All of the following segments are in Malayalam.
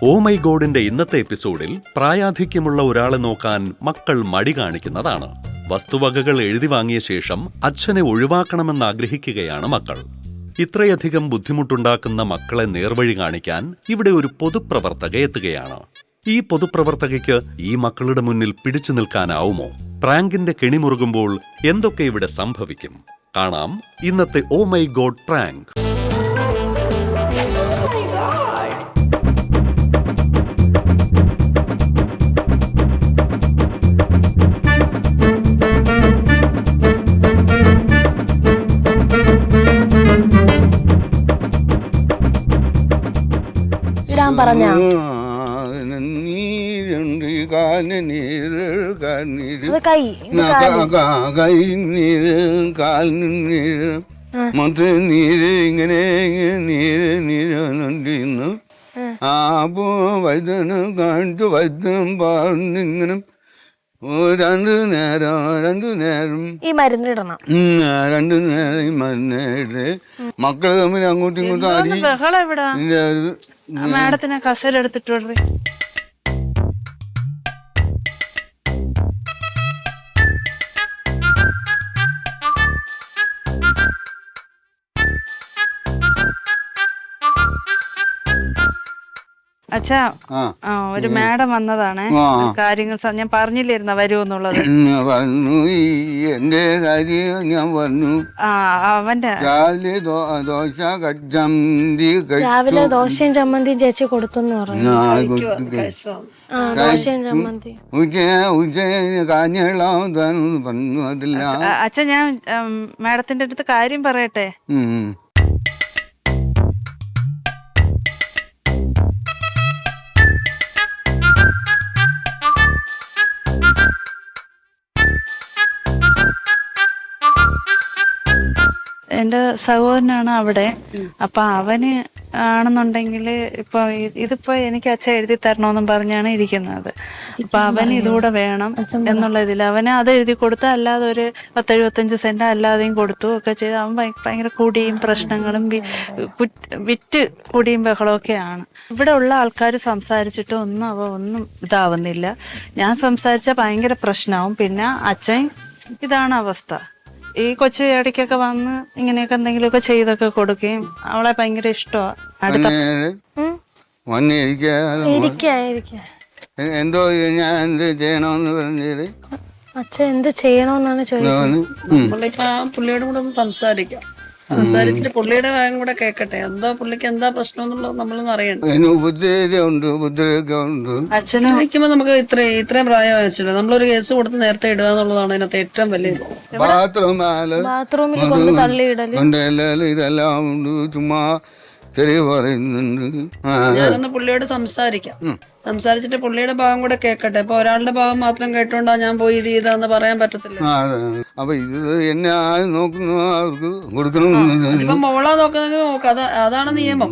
ഓ മൈ ഗോഡിന്റെ ഇന്നത്തെ എപ്പിസോഡിൽ പ്രായാധിക്യമുള്ള ഒരാളെ നോക്കാൻ മക്കൾ മടി കാണിക്കുന്നതാണ്. വസ്തുവകകൾ എഴുതി വാങ്ങിയ ശേഷം അച്ഛനെ ഒഴിവാക്കണമെന്ന് ആഗ്രഹിക്കുകയാണ് മക്കൾ. ഇത്രയധികം ബുദ്ധിമുട്ടുണ്ടാക്കുന്ന മക്കളെ നേർവഴി കാണിക്കാൻ ഇവിടെ ഒരു പൊതുപ്രവർത്തക എത്തുകയാണ്. ഈ പൊതുപ്രവർത്തകയ്ക്ക് ഈ മക്കളുടെ മുന്നിൽ പിടിച്ചു നിൽക്കാനാവുമോ? പ്രാങ്കിന്റെ കെണിമുറുകുമ്പോൾ എന്തൊക്കെ ഇവിടെ സംഭവിക്കും? കാണാം ഇന്നത്തെ ഓ മൈ ഗോഡ് പ്രാങ്ക്. ഇങ്ങനെ നീര് അപ്പോ വൈദ്യന് കാണിച്ചു. വൈദ്യം പറഞ്ഞിങ്ങനെ രണ്ടു നേരം ഈ മരുന്നിടണം. 2 നേരം ഈ മരുന്നിട്ട് മക്കള് തമ്മിൽ അങ്ങോട്ടും ഇങ്ങോട്ടും അടി. മാഡത്തിനെ കസേര എടുത്തിട്ട് അച്ഛാ, ഒരു മാഡം വന്നതാണ്. കാര്യങ്ങൾ ഞാൻ പറഞ്ഞില്ലായിരുന്ന വരുമെന്നുള്ളത്. പറഞ്ഞു എന്റെ കാര്യം ഞാൻ പറഞ്ഞു. അവന്റെ രാവിലെ ദോശയും ചമ്മന്തിയും ചേച്ചി കൊടുത്തെന്ന് പറഞ്ഞു. പറഞ്ഞു അതില്ല. അച്ഛാ, ഞാൻ മാഡത്തിന്റെ അടുത്ത് കാര്യം പറയട്ടെ. എൻ്റെ സഹോദരനാണ് അവിടെ. അപ്പൊ അവന് ആണെന്നുണ്ടെങ്കിൽ ഇതിപ്പോ എനിക്ക് അച്ഛൻ എഴുതി തരണമെന്നും പറഞ്ഞാണ് ഇരിക്കുന്നത്. അപ്പൊ അവന് ഇതുകൂടെ വേണം എന്നുള്ള ഇതിൽ അവന് അത് എഴുതി കൊടുത്തു. അല്ലാതെ ഒരു 10-75 സെന്റ് അല്ലാതെയും കൊടുത്തു ഒക്കെ ചെയ്ത് അവൻ ഭയങ്കര കുടിയും പ്രശ്നങ്ങളും വിറ്റ് കുടിയും ബഹളമൊക്കെയാണ്. ഇവിടെ ഉള്ള ആൾക്കാർ സംസാരിച്ചിട്ട് ഒന്നും ഇതാവുന്നില്ല. ഞാൻ സംസാരിച്ചാൽ ഭയങ്കര പ്രശ്നമാവും. പിന്നെ അച്ഛൻ ഇതാണ് അവസ്ഥ. ഈ കൊച്ചു ഇടയ്ക്കൊക്കെ വന്ന് ഇങ്ങനെയൊക്കെ എന്തെങ്കിലുമൊക്കെ ചെയ്തൊക്കെ കൊടുക്കുകയും അവളെ ഭയങ്കര ഇഷ്ടമാണ്. എന്തോ ഞാൻ എന്ത് ചെയ്യണമെന്ന് പറഞ്ഞത് അച്ഛൻ എന്ത് ചെയ്യണമെന്നാണ് ചോദിക്കുന്നത്. പുള്ളിയോട് കൂടെ ഒന്ന് സംസാരിച്ചിട്ട് പുള്ളിയുടെ കാര്യം കൂടെ കേക്കട്ടെ. പുള്ളിക്ക് എന്താ പ്രശ്നം എന്നുള്ളത് നമ്മളൊന്നും അറിയണ്ട. അച്ഛനെ വിളിക്കുമ്പോ നമുക്ക് ഇത്രയും പ്രായം വെച്ചില്ല. നമ്മളൊരു കേസ് കൊടുത്ത് നേരത്തെ ഇടുക എന്നുള്ളതാണ് ഇതിനകത്ത് ഏറ്റവും വലിയത്. ബാത്റൂമിൽ കൊണ്ട് തള്ളിയിടല് ഇതെല്ലാം ചുമ്മാ ചെറിയ പറയുന്നുണ്ട്. ഞാനൊന്ന് പുള്ളിയോട് സംസാരിച്ചിട്ട് പുള്ളിയുടെ ഭാഗം കൂടെ കേക്കട്ടെ. ഇപ്പൊ ഒരാളുടെ ഭാഗം മാത്രം കേട്ടോണ്ടാ ഞാൻ പോയി ഇത് ചെയ്താന്ന് പറയാൻ പറ്റത്തില്ല. അപ്പൊ ഇത് എന്നെ ആരും നോക്കുന്നു, അവർക്ക് കൊടുക്കണം. ഇപ്പൊ മോളാ നോക്കുന്നെങ്കിൽ നോക്കാം. അതാണ് നിയമം.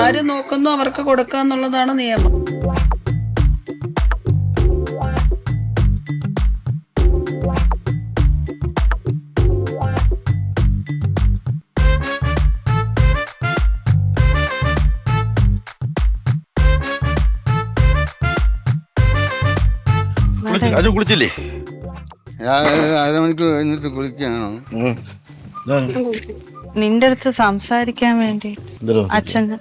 ആര് നോക്കുന്നു അവർക്ക് കൊടുക്കുക എന്നുള്ളതാണ് നിയമം. കുളിച്ചില്ലേ? 1/2 മണിക്കൂർ കഴിഞ്ഞിട്ട് കുളിക്കാണോ? നിന്റെ അടുത്ത് സംസാരിക്കാൻ വേണ്ടി അച്ഛന്.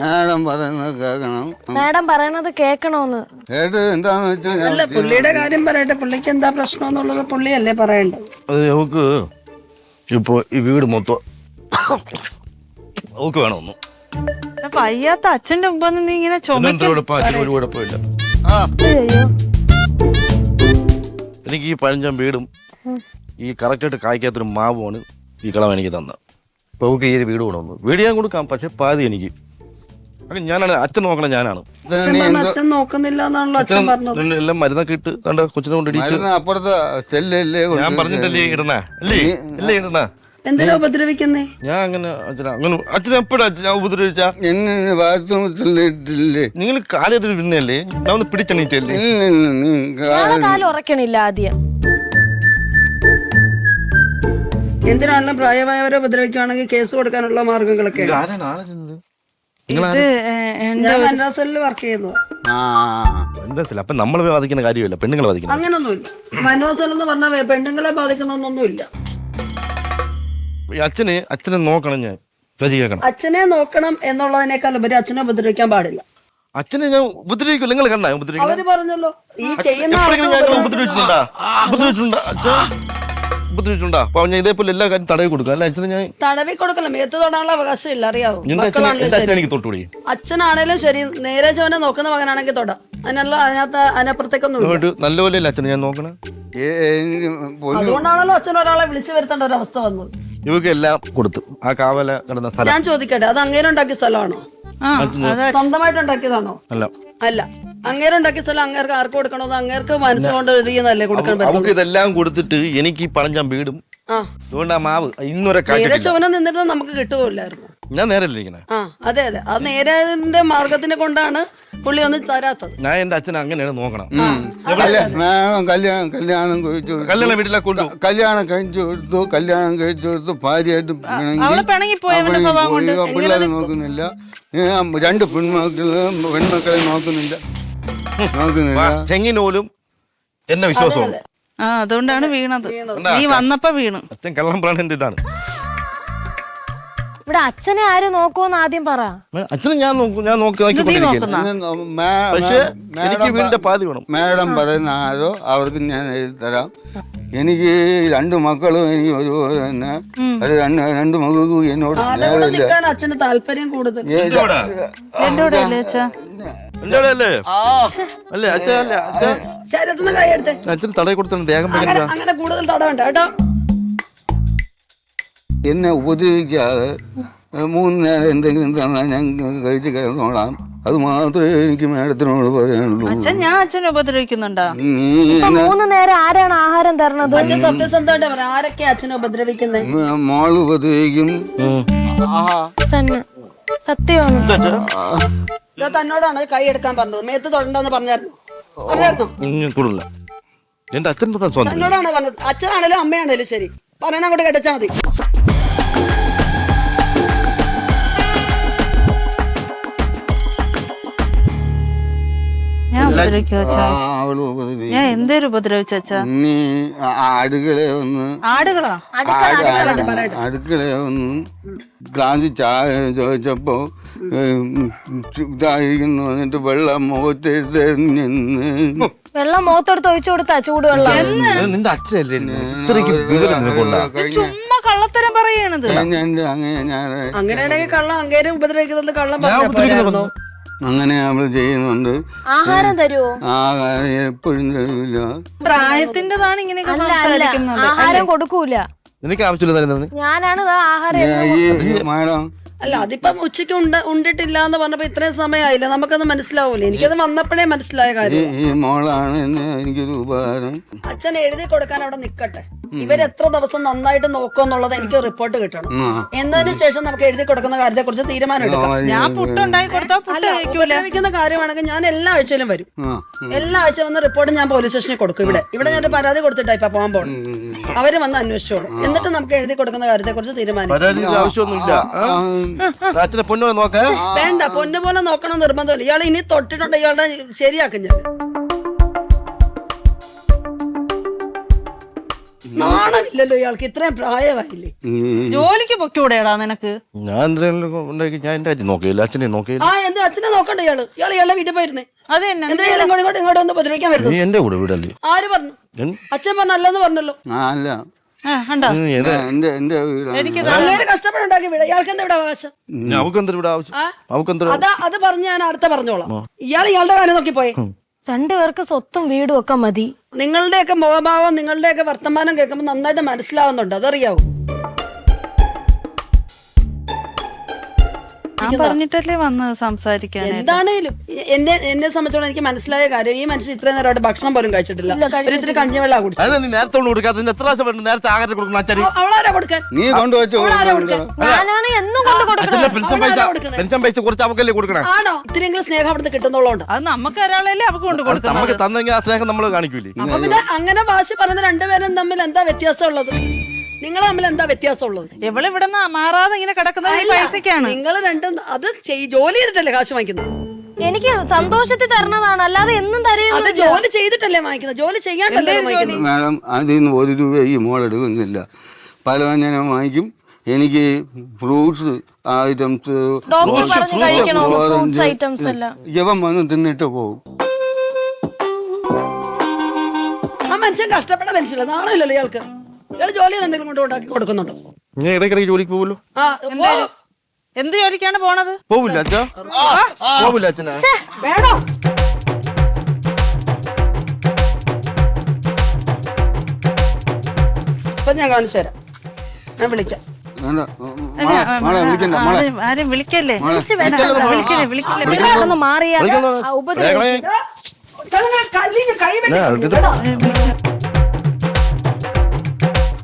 മാഡം പറയുന്നത് കേൾക്കണം. മാഡം പറയണത് കേൾക്കണോന്ന്. കേട്ട് എന്താന്ന് വെച്ചാൽ അല്ല, പുള്ളിയുടെ കാര്യം പറയട്ടെ. പുള്ളിക്ക് എന്താ പ്രശ്നം എന്നുള്ളത് പുള്ളിയല്ലേ പറയണ്ടത്. അത് നമുക്ക് ഇപ്പൊ ഈ വീട് മൊത്തം നമുക്ക് വേണമെന്നു. വയ്യാത്ത അച്ഛന്റെ മുമ്പ് നീ ഇങ്ങനെ കുഴപ്പമില്ല. എനിക്ക് ഈ 15 വീടും ഈ കറക്റ്റായിട്ട് കായ്ക്കാത്തൊരു മാവുമാണ് ഈ കളം എനിക്ക് തന്നത്. ഇപ്പൊ നമുക്ക് ഈ വീട് വേണമെന്ന്. വീട് ഞാൻ കൊടുക്കാം, പക്ഷെ പാതി എനിക്ക്. ഞാനാണ് അച്ഛൻ നോക്കണം. ഞാനാണ് അച്ഛൻ നോക്കുന്നില്ല എന്നാണല്ലോ അച്ഛൻ പറഞ്ഞത്. എല്ലാം മരുന്നൊക്കെ ഇട്ട് കണ്ട കൊച്ചിനെ കൊണ്ട് അപ്പുറത്തെ ഞാൻ പറഞ്ഞിട്ടല്ലേ ഇടണേ? അല്ലേ ഇടണ? എന്തിനാ ഉപദ്രവിക്കുന്നേ? ഞാൻ അങ്ങനെ അച്ഛൻ എപ്പോഴാ ഞാൻ ഉപദ്രവിച്ച? നിങ്ങൾ കാലിട്ട് പിന്നല്ലേ ഞാൻ ഒന്ന് പിടിച്ചെണീറ്റല്ലേ? കാല് ഉറക്കണില്ല ആദ്യം. എന്തിനാണെങ്കിലും പ്രായമായവരെ ഉപദ്രവിക്കുകയാണെങ്കിൽ കേസ് കൊടുക്കാനുള്ള മാർഗങ്ങളൊക്കെ ആരാണ് ആളെ ചെന്നത്? ഇത് ഞാൻ വനിതാ സെല്ലിൽ വർക്ക് ചെയ്യുന്നത്. ആ എന്താ അപ്പൊ നമ്മൾ ബാധിക്കുന്ന കാര്യമില്ല, പെണ്ണുങ്ങളെ ബാധിക്കുന്നത്. അങ്ങനൊന്നുമില്ല. വനിതാ സെൽ എന്ന് പറഞ്ഞാൽ പെണ്ണുങ്ങളെ ബാധിക്കുന്നൊന്നുമില്ല. ഈ അച്ഛനെ നോക്കണം, ഞാൻ കേൾക്കണം. അച്ഛനെ നോക്കണം എന്നുള്ളതിനേക്കാൾ ഉപരി അച്ഛനെ ഉപദ്രവിക്കാൻ പാടില്ല. അച്ഛനെ ഞാൻ ഉപദ്രവിക്കില്ല. നിങ്ങൾ കണ്ടാ ഉപദ്രവിക്കില്ല? അവര് പറഞ്ഞല്ലോ ഈ ചെയ്യുന്ന എപ്പോഴെങ്കിലും ഞാൻ ഉപദ്രവിച്ചിട്ടുണ്ടാ? ഉപദ്രവിച്ചിട്ടുണ്ടാ? അപ്പൊ ഞാൻ ഇതേപോലെ എല്ലാ കാര്യം തടവി കൊടുക്കുക. അല്ല അച്ഛനെ ഞാൻ തടവി കൊടുക്കല, മേത്ത് തൊടാനുള്ള അവകാശം ഇല്ല. അറിയാവോ? എന്റെ അച്ഛൻ എനിക്ക് തൊട്ടുകൂടി. അച്ഛനാണേലും ശരി, നേരെ ചോനെ നോക്കുന്ന മകനാണെങ്കിൽ തൊടാം. അതിനപ്പുറത്തേക്കൊന്നും. നല്ലപോലെ അച്ഛനെ ഞാൻ നോക്കണേ. എനിക്ക് പൊന്നു അതുകൊണ്ടാണല്ലോ അച്ഛൻ ഒരാളെ വിളിച്ചു വരുത്തേണ്ട ഒരു അവസ്ഥ വന്നത്. ഇവക്ക് എല്ലാം കൊടുത്തു. ആ കാവല കിടന്ന സ്ഥലം ഞാൻ ചോദിക്കട്ടെ, അത് അങ്ങേരുണ്ടാക്കിയ സ്ഥലമാണോ? സ്വന്തമായിട്ട് ഉണ്ടാക്കിയതാണോ? അല്ല. അല്ല, അങ്ങേരുണ്ടാക്കിയ സ്ഥലം അങ്ങേർക്ക് ആർക്ക് കൊടുക്കണോ? അങ്ങേർക്ക് മനസ്സുകൊണ്ട് എഴുതിയെന്നല്ലേ കൊടുക്കാൻ അവക്ക് പറ്റും. ഇതെല്ലാം കൊടുത്തിട്ട് എനിക്ക് ഈ പഴഞ്ചാൻ വീടും അതുകൊണ്ട് ആ മാവ് ഇന്നൊരു നേരെ ചുവന നിന്നിട്ട് നമുക്ക് കിട്ടുകയില്ലായിരുന്നു. ഞാൻ നേരല്ലേ ഇരിക്കണേ. ആ അതെ അതെ, അത് നേരെ മാർഗത്തിനെ കൊണ്ടാണ് പുള്ളി ഒന്നും തരാത്തത്. ഞാൻ എന്റെ അച്ഛനെ അങ്ങനെയാണ് നോക്കണം. വേണം കല്യാണം കഴിച്ചു കൊടുത്തു. കല്യാണം വീട്ടിലെ കൊണ്ടു കല്യാണം കഴിച്ചു കൊടുത്തു ഭാര്യയായിട്ട് പിള്ളേരെ നോക്കുന്നില്ല. 2 പെൺമക്കളെ നോക്കുന്നില്ല. ചെങ്ങിനോലും എന്നെ വിശ്വാസമാണ്. അതുകൊണ്ടാണ് വീണത്. നീ വന്നപ്പോ വീണു. അച്ഛൻ കള്ളം പ്രാണന്റെ ഇതാണ്. ഇവിടെ അച്ഛനെ ആര് നോക്കുമെന്ന് ആദ്യം പറ. അച്ഛനെ ഞാൻ പക്ഷേ എനിക്ക് വീടിന്റെ പാതി വേണം. മാഡം പറയുന്ന ആരോ അവർക്ക് ഞാൻ എഴുതി തരാം. എനിക്ക് 2 മക്കളും എനിക്ക് ഒരുപോലെ തന്നെ. അത് 2 മക്കൾക്കും എന്നോട് സ്നേഹമില്ല. അച്ഛന് താല്പര്യം കൂടുതൽ. ശരീരത്തിന് കൈ എടുത്തേ. അച്ഛന് തടയി കൊടുത്താണ് ദേഹം. അങ്ങനെ കൂടുതൽ തടവണ്ട കേട്ടോ. എന്നെ ഉപദ്രവിക്കാതെ 3 നേരം എന്തെങ്കിലും തന്നാൽ ഞാൻ കഴിച്ച് കിടന്നോളാം. അത് മാത്രമേ എനിക്ക് മാഡത്തിനോട് പറയാനുള്ളൂ. ഞാൻ അച്ഛനെ ഉപദ്രവിക്കുന്നുണ്ടോ? ഇപ്പൊ 3 നേരം ആരാണ് ആഹാരം തരണത്? അച്ഛൻ സത്യസന്ധമായിട്ട് പറയാം, ആരൊക്കെ അച്ഛനെ ഉപദ്രവിക്കുന്നത്? മോള് ഉപദ്രവിക്കും. തന്നെ സത്യമാണ്. തന്നോടാണ് കൈ എടുക്കാൻ പറഞ്ഞത്. മേത്ത് തൊടണ്ടെന്ന് പറഞ്ഞായിരുന്നു. എന്റെ അച്ഛൻ തന്നോടാണ് പറഞ്ഞത്. അച്ഛനാണേലും അമ്മയാണേലും ശരി, പറയുന്ന അങ്ങോട്ട് കേട്ടാ മതി. അവള് ഉപദ്രവിക്കും. ഞാൻ എന്തേലും ഉപദ്രവിച്ചാ? നീ അടുക്കളെ ഒന്ന് അടുക്കളെ ഒന്ന് ഗ്ലാസ് ചായ ചോദിച്ചപ്പോ ഇതായിരിക്കുന്നു. എന്നിട്ട് വെള്ളം മുഖത്തെഴുന്ന് വെള്ളം മുഖത്തോടുത്ത് ഒഴിച്ചു കൊടുത്താ ചൂടുവെള്ളം. നിന്റെ അച്ഛനല്ലേ ചുമ്മാ കള്ളത്തരം പറയണത്. അങ്ങനെയാണെങ്കിൽ കള്ളം അങ്ങേരെ ഉപദ്രവിക്കുന്നത് കള്ളം പറഞ്ഞു. അങ്ങനെ അവള് ചെയ്യുന്നുണ്ട്. ആഹാരം തരുവോ? എപ്പോഴും തരില്ല. പ്രായത്തിൻ്റെതാണ് ഇങ്ങനെയൊക്കെ സംസാരിക്കുന്നത്. ആഹാരം കൊടുക്കൂല. നിനക്ക് ആവശ്യമില്ല. ഞാനാണ് ആഹാരം. മാഡം അല്ല, അതിപ്പം ഉച്ചയ്ക്ക് ഉണ്ടിട്ടില്ല എന്ന് പറഞ്ഞപ്പോ ഇത്രയും സമയമായില്ല, നമുക്കത് മനസ്സിലാവൂലേ? എനിക്കത് വന്നപ്പോഴേ മനസ്സിലായ കാര്യം. ഈ മോളാണ് എനിക്കൊരു ഉപകാരം. അച്ഛൻ എഴുതി കൊടുക്കാൻ അവിടെ നിക്കട്ടെ. ഇവരെത്ര ദിവസം നന്നായിട്ട് നോക്കുമെന്നുള്ളത് എനിക്ക് റിപ്പോർട്ട് കിട്ടണം. എന്നതിന് ശേഷം നമുക്ക് എഴുതി കൊടുക്കുന്ന കാര്യത്തെ കുറിച്ച് തീരുമാനം എടുക്കാം. ഞാൻ പുട്ടുണ്ടാക്കി കൊടുത്താ ഉപദ്രവിക്കുന്ന കാര്യമാണെങ്കിൽ ഞാൻ എല്ലാ ആഴ്ചയിലും വരും. എല്ലാ ആഴ്ച വന്ന റിപ്പോർട്ട് ഞാൻ പോലീസ് സ്റ്റേഷനിൽ കൊടുക്കും. ഇവിടെ ഞാൻ പരാതി കൊടുത്തിട്ടാ ഇപ്പൊ പോകാൻ പോകണം. അവര് വന്ന് അന്വേഷിച്ചോളും. എന്നിട്ട് നമുക്ക് എഴുതി കൊടുക്കുന്ന കാര്യത്തെ കുറിച്ച് തീരുമാനിക്കാം. വേണ്ട, പൊന്നു പോലെ നോക്കണം നിർബന്ധമില്ല. ഇയാൾ ഇനി തൊട്ടിട്ടുണ്ട്, ഇയാളുടെ ശരിയാക്കും ഞാൻ. നാണമില്ലല്ലോ ഇയാൾക്ക്, ഇത്രയും പ്രായമായില്ലേ? ജോലിക്ക് പൊക്കൂടെടാ നിനക്ക്? ഞാൻ നോക്കിയില്ല, അച്ഛനെ നോക്കിയില്ല. എന്ത് അച്ഛനെ നോക്കണ്ട? ഇയാളുടെ വീട്ടിൽ പോയിരുന്നേ. അത് എന്തിനാ ഇങ്ങോട്ട് വന്ന് ഉപദ്രവിക്കാൻ വരുന്നത്? എന്റെ കൂടെ വീടല്ലേ? ആര് പറഞ്ഞു? അച്ഛൻ പറഞ്ഞല്ലെന്ന് പറഞ്ഞല്ലോ. അല്ല, അങ്ങനെ കഷ്ടപ്പെടുണ്ടാക്കി വീട്. ഇയാൾക്ക് എന്താ ഇവിടെ അവകാശം? അത് പറഞ്ഞ് ഞാൻ അടുത്ത പറഞ്ഞോളാം. ഇയാളുടെ കാര്യം നോക്കി പോയെ. 2 പേർക്ക് സ്വത്തും വീടും ഒക്കെ മതി. നിങ്ങളുടെയൊക്കെ മുഖഭാവം, നിങ്ങളുടെയൊക്കെ വർത്തമാനം കേൾക്കുമ്പോൾ നന്നായിട്ട് മനസ്സിലാവുന്നുണ്ട്. അതറിയാവോ? പറഞ്ഞിട്ടല്ലേ വന്ന് സംസാരിക്കാൻ. എന്താണേലും എന്നെ സംബന്ധിച്ചോളം എനിക്ക് മനസ്സിലായ കാര്യം, ഈ മനുഷ്യൻ ഇത്രയും നേരമായിട്ട് ഭക്ഷണം പോലും കഴിച്ചിട്ടില്ല. ഒരിത്തിരി കഞ്ഞിവെള്ളം കുടിച്ചു. അവളാരാ കൊടുക്കാൻ? നീ കൊണ്ടുവച്ചു. ഞാനാണ് എന്നും പെൻഷൻ പൈസ കുറച്ച് അവക്കല്ലേ കൊടുക്കണം. ആണോ? ഇത്തിരിയെങ്കിലും സ്നേഹം അവിടുന്ന് കിട്ടുന്നുള്ളതുകൊണ്ട്. അത് നമുക്ക് ഒരാളല്ലേ അവർക്ക് കൊണ്ട് കൊടുക്കണം. നമുക്ക് തന്നെങ്കിൽ ആ സ്നേഹം നമ്മൾ കാണിക്കൂലേ? അപ്പൊ പിന്നെ അങ്ങനെ വാശി പറയുന്ന 2 പേരും തമ്മിൽ എന്താ വ്യത്യാസം ഉള്ളത്? നിങ്ങൾ തമ്മിൽ എന്താ വ്യത്യാസമുള്ളത്? ഇവള് ഇവിടുന്ന് മാറാതെ ഇങ്ങനെ കിടക്കുന്നത് ഈ പൈസക്കാണ്. നിങ്ങൾ രണ്ടും അത് ജോലി ചെയ്തിട്ടല്ലേ കാശ് വാങ്ങിക്കുന്നത്? എനിക്ക് സന്തോഷത്തിൽ തരണതാണ്, അല്ലാതെ എന്നും അത് തരുന്നില്ല. ജോലി ചെയ്തിട്ടല്ലേ വാങ്ങിക്കുന്നത്? ജോലി ചെയ്യാണ്ടല്ലേ വാങ്ങിക്കുന്നത്? മാഡം അതിൽ നിന്ന് 1 രൂപ ഈ മോളെടുക്കുന്നില്ല. പലവ്യഞ്ജനം വാങ്ങിക്കും. എനിക്ക് ഫ്രൂട്ട്സ് ഐറ്റംസ്, ഡോക്ടർ പറഞ്ഞു കഴിക്കണോ ഫ്രൂട്ട്സ് ഐറ്റംസ് എല്ലാം. ഇവൻ വന്ന് തിന്നിട്ട് പോകും. ആ മനുഷ്യൻ കഷ്ടപ്പെട്ട മനുഷ്യല്ല, നാണമില്ലല്ലോ ഇയാൾക്ക്. ഇയാൾ ജോലി ചെയ്ത് എന്തെങ്കിലും കൊണ്ട് ഉണ്ടാക്കി കൊടുക്കുന്നുണ്ടോ? ഞാൻ ഇടയ്ക്കിടയ്ക്ക് ജോലിക്ക് പോകുമല്ലോ. എന്ത് ജോലിക്കാണ് പോണത്? പോവില്ല അച്ഛാ, പോവില്ല അച്ഛനാ. വേണോ? ഇപ്പൊ ഞാൻ കാണിച്ചു തരാം, ഞാൻ വിളിക്കാം. വേണ്ട, മോളെ വിളിക്കണ്ട, മോളെ ആരും വിളിക്കല്ലേ, വിളിക്കല്ലേ വിളിക്കല്ലേ. അവിടെ മാറിയാ ഉപദ്രവിക്കും.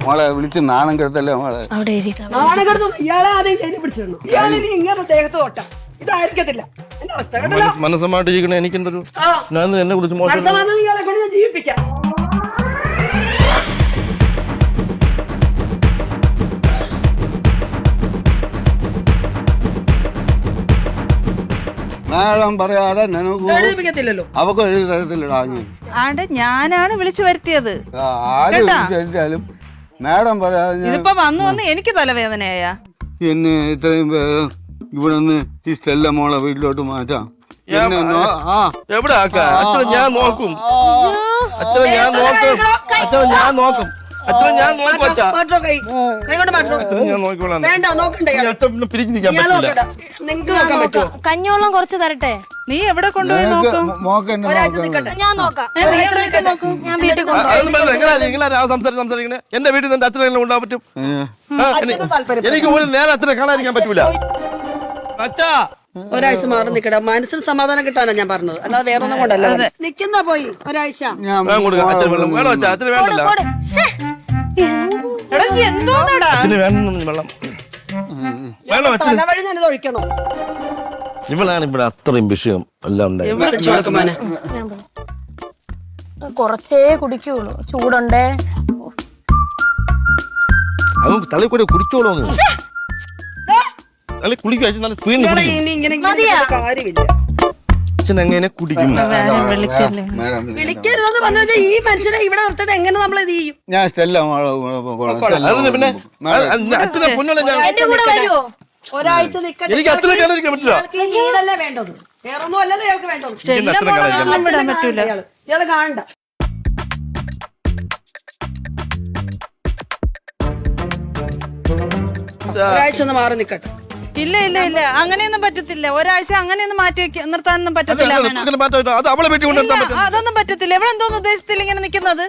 മോളെ വിളിച്ച് നാണം കെടുത്തല്ലേ മോളെ. അവിടെ ഇരിക്കാം. നാണകെടുത്തു. ഇയാളെ ആദ്യം കയ്യിൽ പിടിച്ചിരുന്നു. ഇയാളിനി ഇങ്ങനെ ദേഹത്ത് തൊട്ട ഇതായിരിക്കത്തില്ല എന്റെ അവസ്ഥ. കേട്ടല്ലോ? മനസ്സമായിട്ട് ജീവിക്കണേ. എനിക്കെന്തൊരു ആ, ഞാൻ എന്നെ കുറിച്ച് മോശം മനസ്സമാധാനം ഇയാളെ കൊണ്ട് ഞാൻ ജീവിപ്പിക്കാം. മാഡം പറയാതെ നിനക്ക് എഴുതിപ്പിക്കത്തില്ലല്ലോ. അവക്ക് എഴുതി തരത്തില്ലടാ. ആണ്ട് ഞാനാണ് വിളിച്ചു വരുത്തിയത്. ആരും വിളിച്ചാലും മാഡം പറയാതെ ഞാൻ ഇതിപ്പോ വന്ന് എനിക്ക് തലവേദനയായ. എന്നെ ഇത്രയും വേഗം ഇവിടെ നിന്ന് ഈ സ്റ്റെല്ല മോളെ വീട്ടിലോട്ട് മാറ്റാം. എന്നെ എവിടെ ആക്കാം? അച്ഛനെ ഞാൻ നോക്കും, അച്ഛനെ ഞാൻ നോക്കും, അച്ഛനെ ഞാൻ നോക്കും, അച്ഛനെ ഞാൻ നോക്കും. അച്ഛാ മാറ്റോ കൈ, കൈ കൊണ്ട് മാറ്റോ. അച്ഛനെ ഞാൻ നോക്കിക്കോളാം. വേണ്ട, നോക്കണ്ടേ ഇയാളെ? അച്ഛൻ പിരിഞ്ഞു നിൽക്കാൻ ഇയാൾ പറ്റില്ല. നോക്കണ്ട. നിങ്ങൾക്ക് നോക്കാൻ പറ്റുമോ? കഞ്ഞോളം കുറച്ച് തരട്ടെ. നീ എവിടെ കൊണ്ടുപോയി നോക്കും? മോക്കെന്നെ ഒരാഴ്ച നിൽക്കട്ടെ. ഞാൻ നോക്കാം. നീ എവിടെ വീട്ടിൽ നോക്കും? ഞാൻ വീട്ടിൽ ആ, അതൊന്നും പറ്റില്ല. നിങ്ങളാ സംസാരിക്കണേ? എന്റെ വീട്ടിൽ നിന്ന് അച്ഛനെ കൊണ്ടുപോകാൻ പറ്റും? ആ, അച്ഛന് താല്പര്യം. എനിക്ക് ഒരു നേരം അച്ഛനെ കാണാതിരിക്കാൻ പറ്റൂല. അച്ഛാ ഒരാഴ്ച മാറി നിൽക്കട്ടെ. മനസ്സിന് സമാധാനം കിട്ടാനാ ഞാൻ പറഞ്ഞത്, അല്ലാതെ വേറെ ഒന്നും കൊണ്ടല്ല. നിക്കുന്ന പോയി ഒരാഴ്ച. ഞാൻ കൊടുക്കാം. അച്ഛന് വെള്ളം വേണോ? അച്ഛാ അച്ഛന് വേണ്ടല്ല. എടാ നീ എന്തോന്നടാ? അച്ഛന് വേണം വെള്ളം. വേണോ അച്ഛന്? തലവഴി ഞാനിത് ഒഴിക്കണോ? ഇവളാണ് ഇവിടെ അത്രയും വിഷയം എല്ലാം ഉണ്ടായി. കുറച്ചേ കുടിക്കുള്ളൂ, ചൂടുണ്ടേ. അതും തലയിൽ കൂടെ കുടിച്ചോളൂ. തലയിൽ കുളിക്കും. നല്ല സ്ക്രീനിൽ കുടിക്കും. ഇനി ഇങ്ങനെ കാര്യമില്ല. അച്ഛൻ എങ്ങനെ കുടിക്കും? വിളിക്കല്ലേ. വിളിക്കരുതെന്ന് പറഞ്ഞാൽ ഈ മനുഷ്യനെ ഇവിടെ നിർത്തിട്ട് എങ്ങനെ നമ്മൾ ഇത് ചെയ്യും? ഞാൻ സ്റ്റെല്ല മോളെ അതിന് പിന്നെ അച്ഛനെ പൊന്നോളെ ഞാൻ എന്റെ കൂടെ വരുമോ? ഒരാഴ്ച നിൽക്കട്ടെ. എനിക്ക് അച്ഛനെ കാണാതിരിക്കാൻ പറ്റില്ല. ഇയാൾക്ക് ഈ വീടല്ലേ വേണ്ടത്, വേറൊന്നും അല്ലല്ലോ ഇയാൾക്ക് വേണ്ടത്. എനിക്ക് അച്ഛനെ കാണാതിരിക്കാൻ വിടാൻ പറ്റൂല. ഇയാള് കാണണ്ട. ഒരാഴ്ച ഒന്ന് മാറി നിൽക്കട്ടെ. ഇല്ല ഇല്ല ഇല്ല, അങ്ങനെയൊന്നും പറ്റത്തില്ല. ഒരാഴ്ച അങ്ങനെയൊന്നും മാറ്റി നിർത്താനൊന്നും പറ്റത്തില്ല. അങ്ങനെ മാറ്റാം. അത് അവളെ വീട്ടിൽ കൊണ്ടുവരാൻ ഇല്ല, പറ്റും. അതൊന്നും പറ്റത്തില്ല. ഇവിടെ എന്തോന്ന് ഉദ്ദേശത്തിൽ ഇങ്ങനെ നിക്കുന്നത്?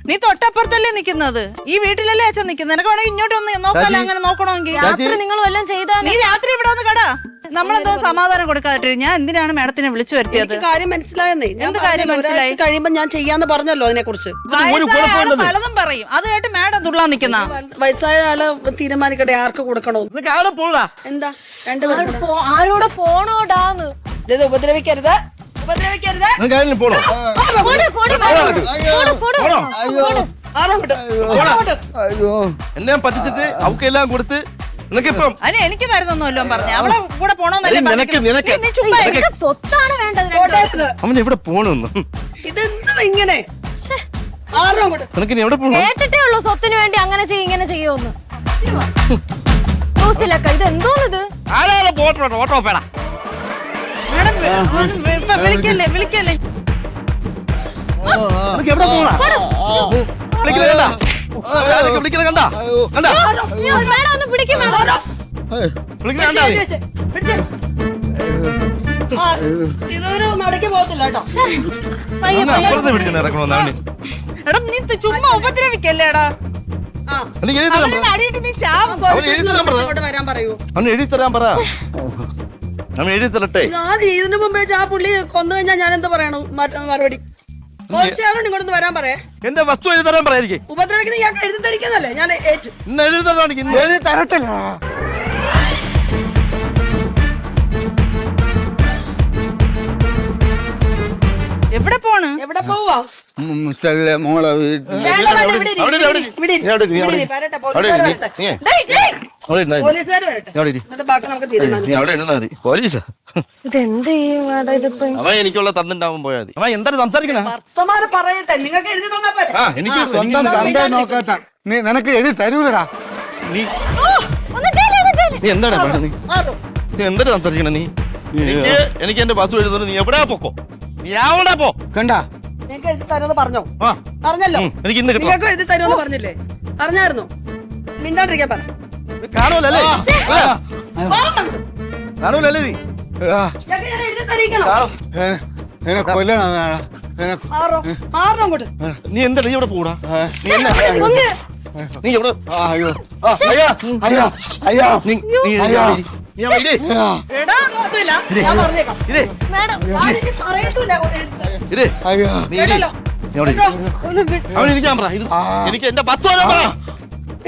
നീ തൊട്ടപ്പുറത്തല്ലേ നിക്കുന്നത്, ഈ വീട്ടിലല്ലേ അച്ഛൻ നിക്കുന്നത്. നിനക്ക് വേണമെങ്കിൽ ഇങ്ങോട്ട് ഒന്ന് നോക്കാല്ലേ? അങ്ങനെ നോക്കണമെങ്കിൽ രാത്രി നിങ്ങൾ വല്ലതും ചെയ്താൽ നീ രാത്രി ഇവിടെ ഒന്ന് കടാ. നമ്മളെന്തോ സമാധാനം കൊടുക്കാതെ ഞാൻ എന്തിനാണ് മാഡത്തിനെ വിളിച്ചു വരുത്തിയത്? എനിക്ക് കാര്യം മനസ്സിലായെന്നേ. ഞാൻ എന്ത് കാര്യം മനസ്സിലായി? ഒരാഴ്ച കഴിയുമ്പോ ഞാൻ ചെയ്യാന്ന് പറഞ്ഞല്ലോ അതിനെ കുറിച്ച്. വയസ്സായ ആള് പലതും പറയും, അത് കേട്ട് മാഡം തുള്ളാൻ നിക്കുന്ന. വയസ്സായ ആള് തീരുമാനിക്കട്ടെ ആർക്ക് കൊടുക്കണോ. എന്താ രണ്ടുപേരും ആരോടെ പോണോടാന്ന്. ഇത് ഉപദ്രവിക്കരുത്, ഉപദ്രവിക്കരുത്. പോണോ? ആരോട്ട് അയ്യോ എന്നെ പറ്റിച്ചിട്ട് അവക്കെല്ലാം കൊടുത്ത് നിനക്കിപ്പം അതിന് എനിക്ക് തരുന്നൊന്നുമല്ലോ പറഞ്ഞ. അവളെ കൂടെ പോണോന്നല്ലേ നിനക്ക് നിനക്ക് നീ ചുമ്മാ ഇരി. സ്വത്താണ് വേണ്ടത്. കൊണ്ടരുത്. അവൻ എവിടെ പോണെന്ന് ഇതെന്താ ഇങ്ങനെ? ആരോ അങ്ങോട്ട്. നിനക്ക് ഇനി എവിടെ പോണോ? കേട്ടിട്ടേ ഉള്ളൂ സ്വത്തിന് വേണ്ടി അങ്ങനെ ചെയ്യും ഇങ്ങനെ ചെയ്യുമെന്ന്. ന്യൂസിലൊക്കെ ഇത് എന്തോന്നിത്? ആരാണ് ഓട്ടോ പേടാ? മാഡം ഇപ്പൊ വിളിക്കല്ലേ വിളിക്കല്ലേ. നിനക്ക് എവിടെ പോണ? വിളിക്കണ കണ്ടാ? വിളിക്കണ കണ്ടാ? കണ്ടാ? മേഡം ഒന്ന് പിടിക്കും മേഡം. വിളിക്കണ കണ്ടാ? പിടിച്ച്. ആ, ഇതൊരു നടക്ക് പോകത്തില്ല കേട്ടോ. അപ്പുറത്ത് പിടിക്കുന്ന ഇറക്കണമെന്ന് അവന്. എടാ നീ ചുമ്മാ ഉപദ്രവിക്കല്ലേടാ. ആ, എനിക്ക് എഴുതി തരാൻ പറ. അവനെ അടിയിട്ട് നീ ചാവും. അവന് എഴുതി തരാൻ പറ. ഇങ്ങോട്ട് വരാൻ പറയൂ. അവന് എഴുതി തരാൻ പറ. അവൻ എഴുതി തരട്ടെ. ഞാൻ ഇതിനു മുമ്പേ ആ പുള്ളി കൊന്നു കഴിഞ്ഞാൽ ഞാൻ എന്താ പറയണു മറുപടി? തീർച്ചയായും ഇങ്ങോട്ടൊന്ന് വരാൻ പറയേ. എന്റെ വസ്തു എഴുതി തരാൻ പറയായിരിക്കും. ഉപദ്രവിക്കുന്ന ഇയാൾക്ക് എഴുതി തരിക്കുന്നല്ലേ ഞാൻ ഏറ്റു. ഇന്ന് എഴുതി തരാണെങ്കിൽ ഇന്ന് തരത്തില്ല. എവിടെ പോണ്? എവിടെ പോവാ? ചെല്ല മോളെ വീട്ടിൽ വേണ്ട, വേണ്ട, ഇവിടെ ഇരി, അവിടെ ഇരി, അവിടെ ഇരി. ഇവിടെ ഇരി, നീ അവിടെ ഇരി, നീ ഇവിടെ അവിടെ ഇരി, ഇരി. വരട്ടെ, അവിടെ പോലീസുകാര് ഇരി, വരട്ടെ. നീ. ഡേയ്, ഡേയ്, അവിടെ ഇരുന്നാ മതി. പോലീസുകാര് വരട്ടെ. അവിടെ ഇരി. എന്നിട്ട് ബാക്കി നമുക്ക് തീരുമാനിക്കാം. നീ അവിടെ ഇരുന്നാ മതി. പോലീസാ ഇതെന്ത് ചെയ്യും മാഡം ഇതിപ്പോ? അവൻ എനിക്കുള്ള തന്നിണ്ടാവാൻ പോയാൽ മതി. അവൻ എന്താണ് സംസാരിക്കണ ഭർത്താമാര് പറയട്ടെ, നിങ്ങൾക്ക് എഴുതി തന്നാ പോരെ. ആ എനിക്ക് സ്വന്തം തന്റെ നോക്കാത്ത നിനക്ക് എഴുതി തരൂലടാ. നീ ഒന്നും ചെയ്യില്ല, ഒന്നും ചെയ്യില്ല. നീ എന്താണ് പറയുന്നത് നീ? മാറോ. നീ എന്താണ് സംസാരിക്കണ നീ? എനിക്ക് എന്റെ ബസ് എഴുതുന്നത് നീ എവിടെയാ പോക്കോ? നീ എവിടെ പോ? കണ്ടാ നിങ്ങൾക്ക് എഴുതി തരുമെന്ന് പറഞ്ഞോ? ആ പറഞ്ഞല്ലോ. എനിക്ക് ഇന്ന് കിട്ടണം. നിങ്ങൾക്ക് എഴുതി തരുമെന്ന് പറഞ്ഞില്ലേ? പറഞ്ഞായിരുന്നോ? മിണ്ടാണ്ടിരിക്കാൻ പറ. കാണൂലല്ലേ? പോകുന്നുണ്ട്. കാണൂലല്ലേ നീ? ആ, ഞങ്ങൾക്ക് ഞാൻ എഴുതി തരിക്കണം. എന്നെ കൊല്ലണം വേണം. മാറോ, മാറണം അങ്ങോട്ട്. നീ എന്താണ് നീ എവിടെ പോടാ? നീ എവിടെ? അയ്യോ ആ, അയ്യോ അയ്യോ അയ്യോ നീ നീ അയ്യോ. നീ അവിടെ ഇരി. എടാ, കുഴപ്പമില്ല. ഞാൻ പറഞ്ഞേക്കാം. ഇരി. മാഡം ഞാനിനി പറയത്തൂല്ല അങ്ങോട്ട് എഴുതി തരാൻ. ഇരി. അയ്യോ നീ ഇരി. കേട്ടല്ലോ? നീ അവിടെ ഇരി. ഒന്ന് വിട്ട്. അവിടെ ഇരിക്കാൻ പറ. എനിക്ക് എന്റെ ബസ് വരാൻ പറ.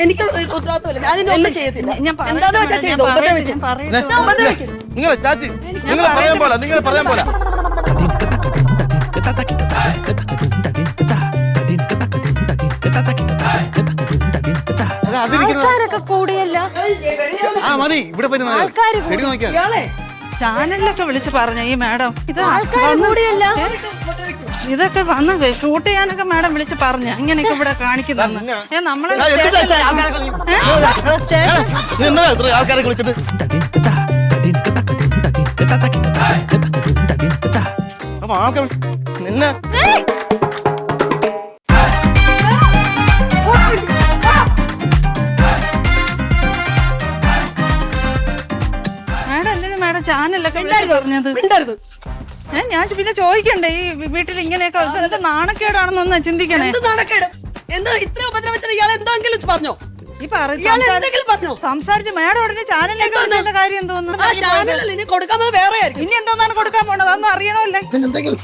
എനിക്ക് ഉത്തരവാദിത്വമില്ല. ഞാനിനി ഒന്നും ചെയ്യത്തില്ല. ഞാൻ പറയട്ടെ, എന്താന്ന് വെച്ചാൽ ചെയ്തോ. ഞാൻ ഉപദ്രവിച്ചു. പറയട്ടെ. ഉപദ്രവിക്കും. നിങ്ങളെ ചാച്ചി നിങ്ങൾ പറയാൻ പോലെ നിങ്ങൾ പറയാൻ പോലെ അല്ല അതിരിക്കണം. ആൾക്കാരൊക്കെ കൂടിയല്ല. ആ മതി ഇവിടെ പറ്റി ആൾക്കാര് എഴുതി നോക്കിയാ ഇയാളെ ചാനലിലൊക്കെ വിളിച്ച് പറഞ്ഞു ഈ മാഡം ഇത് ആൾക്കാര് വന്ന് കൂടിയല്ല. ഇതൊക്കെ വന്ന് ഷൂട്ട് ചെയ്യാനൊക്കെ മാഡം വിളിച്ച് പറഞ്ഞു ഇങ്ങനെയൊക്കെ ഇവിടെ കാണിക്കുന്നു നമ്മളെ സ്റ്റേഷൻ നീ എന്താ ഇത്ര ആൾക്കാരെ വിളിച്ചിട്ട് അപ്പൊ ആൾക്കാർ നിന്നെ മാഡം എന്തിനാ മാഡം ചാനലിലൊക്കെ പറഞ്ഞത് മിണ്ടരുത്. ഞാൻ പിന്നെ ചോദിക്കണ്ടേ ഈ വീട്ടിൽ ഇങ്ങനെയൊക്കെ എന്ത് നാണക്കേടാണെന്നൊന്ന് ചിന്തിക്കണേ എന്ത് നടക്കേട്? എന്താ ഇത്ര ഉപദ്രവിച്ചാൽ ഇയാൾ എന്തെങ്കിലും പറഞ്ഞോ? ഈ പറ- ഇയാൾ എന്തെങ്കിലും പറഞ്ഞോ? സംസാരിച്ച് മാഡം ഉടനെ ചാനലിലേക്ക് വിളിച്ചതിന്റെ കാര്യം എന്തോന്നു ആ ചാനലിൽ ഇനി കൊടുക്കാമെന്ന് വേറെ ആയിരിക്കും. ഇനി എന്തോന്നാണ് കൊടുക്കാൻ പോണത് അതൊന്നും അറിയണമല്ലേ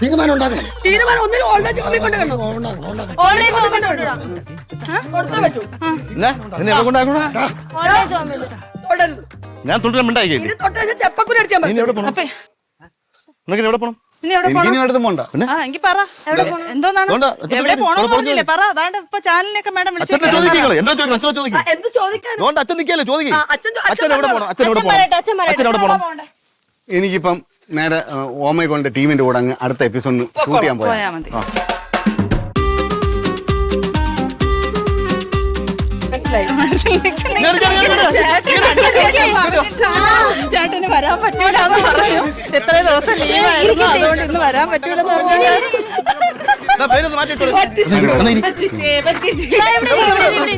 തീരുമാനം ഒന്നിനും ഓൾഡ് ജോബി കൊണ്ട് കണ്ടോ? ഓൺലൈൻ ജോബിന് വിടണം. കൊടുത്തേ പറ്റൂ. നിന്നെ എവിടെ കൊണ്ടാക്കണോ ഓൺലൈൻ ജോബിന്. തൊടരുത്. ഞാൻ തുടരാൻ മിണ്ടായില്ലേ ഇനി തൊട്ട് കഴിഞ്ഞാൽ ചെപ്പക്കുരി അടിച്ചാൽ നീ മതി. എവിടെ പോണം അപ്പൊ നിനക്ക് എവിടെ പോണം ഇനി എവിടെ എനിക്ക് പോണം ഇനി അടുത്ത് പോണ്ട. ആ എങ്കിൽ പറ എന്തോന്നാണ് അതുകൊണ്ടാ, അച്ഛൻ എവിടെ ചോദിക്ക്. പോണെന്ന് അവിടെ പറഞ്ഞില്ലേ പറ അതാണ്ട് ഇപ്പൊ ചാനലിനൊക്കെ മാഡം അച്ഛനെ വിളിച്ചു ചോദിക്കങ്ങളെ എന്താ ചോദിക്കണം അച്ഛനെ ആ, ചോദിക്കും എന്ത് ചോദിക്കാൻ? അതുകൊണ്ട് അച്ഛൻ നിൽക്കല്ലേ ചോദിക്കും ആ, അച്ഛൻ അച്ഛൻ എവിടെ പോണം അച്ഛൻ എവിടെ അച്ഛൻ പോണം പറയട്ടെ, അച്ഛൻ പറയട്ടെ. അച്ഛൻ എവിടെ പോണം എനിക്കിപ്പം നേരെ ഓമൈ കൊണ്ട് ടീമിന്റെ കൂടെ അങ്ങ് അടുത്ത എപ്പിസോഡിന് ഷൂട്ട് ചെയ്യാൻ പോയാ പോയാ മതി മനസ്സിലായി. ചേട്ടന് വരാൻ പറ്റൂലെന്ന് പറയും എത്ര ദിവസം ലീവായിരുന്നു അതുകൊണ്ട് ഇന്ന് വരാൻ പറ്റൂലെന്ന് പറഞ്ഞു പേരൊന്ന് മാറ്റിട്ടോ പറ്റിച്ചേ പറ്റിച്ചേ ദാ ഇവിടെ, ഇവിടെ, ഇവിടെ.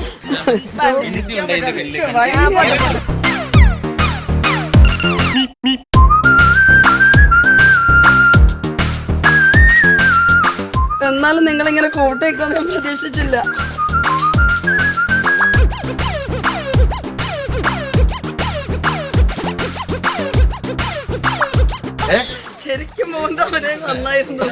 എന്നാലും നിങ്ങളിങ്ങനെ കൂട്ടേക്കൊന്നും ഞാൻ പ്രതീക്ഷിച്ചില്ല. ശരിക്കും മോന്തവരെ നന്നായിരുന്നു.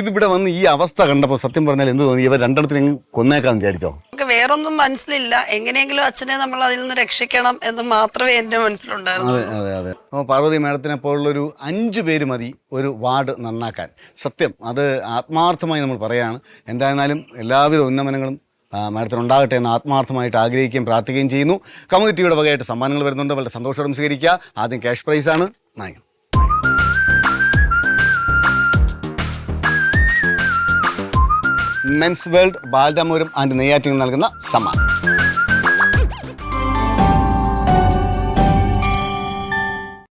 ഇതിവിടെ വന്ന് ഈ അവസ്ഥ കണ്ടപ്പോൾ സത്യം പറഞ്ഞാൽ എന്ത് തോന്നി? ഇവർ രണ്ടെണ്ണത്തിന് കൊന്നേക്കാന്ന് വിചാരിച്ചോ? നമുക്ക് വേറൊന്നും മനസ്സിലില്ല. എങ്ങനെയെങ്കിലും അച്ഛനെ നമ്മൾ അതിൽ നിന്ന് രക്ഷിക്കണം എന്ന് മാത്രമേ എന്റെ മനസ്സിലുണ്ടായിരുന്നു. അതെ അതെ അതെ. അപ്പോൾ പാർവതി മാഡത്തിനെ പോലുള്ളൊരു 5 പേര് മതി ഒരു വാർഡ് നന്നാക്കാൻ. സത്യം അത് ആത്മാർത്ഥമായി നമ്മൾ പറയുകയാണ്. എന്തായിരുന്നാലും എല്ലാവിധ ഉന്നമനങ്ങളും മാഡത്തിന് ഉണ്ടാകട്ടെ എന്ന് ആത്മാർത്ഥമായിട്ട് ആഗ്രഹിക്കുകയും പ്രാർത്ഥിക്കുകയും ചെയ്യുന്നു. കമ്മ്യൂണിറ്റിയുടെ വകയായിട്ട് സമ്മാനങ്ങൾ വരുന്നുണ്ട്. വളരെ സന്തോഷത്തോടെ സ്വീകരിക്കുക. ആദ്യം ക്യാഷ് പ്രൈസാണ്. നായകൻ മെൻസ് വേൾഡ് ബാൽഡാമൂരം ആൻഡ് നെയ്യാറ്റിങ്ങൾ നൽകുന്ന സമ്മാനം.